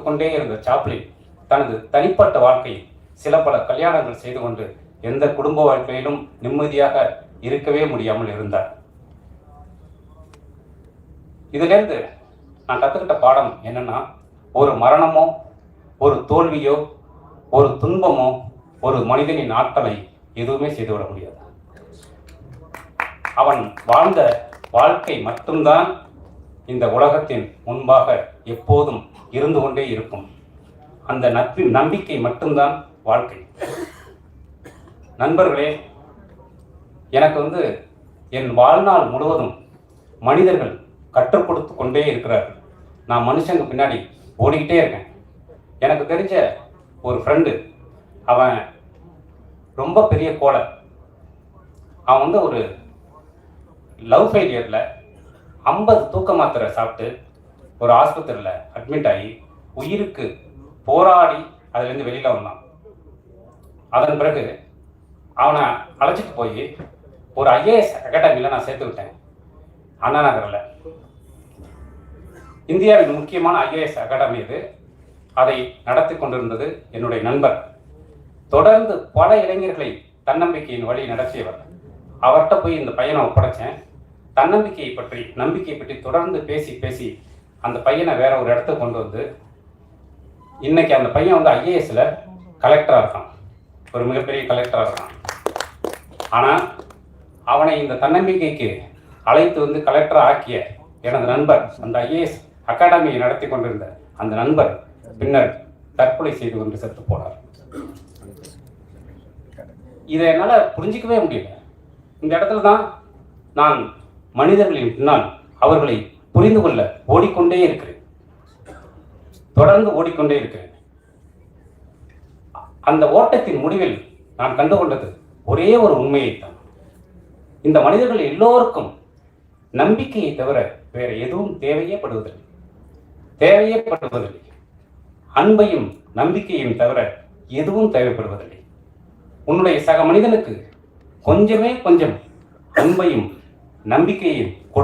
கொண்டே இருந்த சாப்ளின் தனது தனிப்பட்ட வாழ்க்கையில் சில பல கல்யாணங்கள் செய்து கொண்டு எந்த குடும்ப வாழ்க்கையிலும் நிம்மதியாக இருக்கவே முடியாமல் இருந்தார். இதிலிருந்து நான் கற்றுக்கிட்ட பாடம் என்னன்னா, ஒரு மரணமோ ஒரு தோல்வியோ ஒரு துன்பமோ ஒரு மனிதனின் ஆற்றலை எதுவுமே செய்துவிட முடியாது. அவன் வாழ்ந்த வாழ்க்கை மட்டும்தான் இந்த உலகத்தின் முன்பாக எப்போதும் இருந்து கொண்டே இருக்கும். அந்த நம்பிக்கை மட்டும்தான் வாழ்க்கை. நண்பர்களே, எனக்கு என் வாழ்நாள் முழுவதும் மனிதர்கள் கற்றுக் கொடுத்து கொண்டே இருக்கிறார்கள். நான் மனுஷங்க பின்னாடி ஓடிக்கிட்டே இருக்கேன். எனக்கு தெரிஞ்ச ஒரு ஃப்ரெண்டு, அவன் ரொம்ப பெரிய கோலை. அவன் ஒரு லவ் ஃபெயிலியரில் 50 தூக்க மாத்திரை சாப்பிட்டு ஒரு ஆஸ்பத்திரியில் அட்மிட் ஆகி உயிருக்கு போராடி அதுலேருந்து வெளியில் வந்தான். அதன் பிறகு அவனை அழைச்சிட்டு போய் ஒரு IAS அகாடமியில் நான் சேர்த்து விட்டேன், அண்ணா நகரில். இந்தியாவின் முக்கியமான IAS அகாடமி இது. அதை நடத்தி கொண்டிருந்தது என்னுடைய நண்பர். தொடர்ந்து பல இளைஞர்களை தன்னம்பிக்கையின் வழி நடத்தியவர். அவர்கிட்ட போய் இந்த பையனை ஒப்படைச்சேன். தன்னம்பிக்கையை பற்றி, நம்பிக்கையை பற்றி தொடர்ந்து பேசி பேசி அந்த பையனை வேற ஒரு இடத்துக்கு கொண்டு வந்து இன்னைக்கு அந்த பையன் IASல கலெக்டராக இருக்கான், ஒரு மிகப்பெரிய கலெக்டராக இருக்கான். ஆனால் அவனை இந்த தன்னம்பிக்கைக்கு அழைத்து கலெக்டராக ஆக்கிய எனது நண்பர், அந்த IAS அகாடமியை நடத்தி கொண்டிருந்த அந்த நண்பர் பின்னர் தற்கொலை செய்து கொண்டு செத்து போனார். இதை என்னால் புரிஞ்சிக்கவே முடியல. இந்த இடத்துல தான் நான் மனிதர்களின் பின்னால் அவர்களை புரிந்து கொள்ள ஓடிக்கொண்டே இருக்கிறேன், தொடர்ந்து ஓடிக்கொண்டே இருக்கிறேன். அந்த ஓட்டத்தின் முடிவில் நான் கண்டுகொண்டது ஒரே ஒரு உண்மையைத்தான். இந்த மனிதர்கள் எல்லோருக்கும் நம்பிக்கையை தவிர வேற எதுவும் தேவையேப்படுவதில்லை. அன்பையும் நம்பிக்கையும் தவிர எதுவும் தேவைப்படுவதில்லை. உன்னுடைய சக மனிதனுக்கு கொஞ்சம் அன்பையும் நம்பிக்கையையும்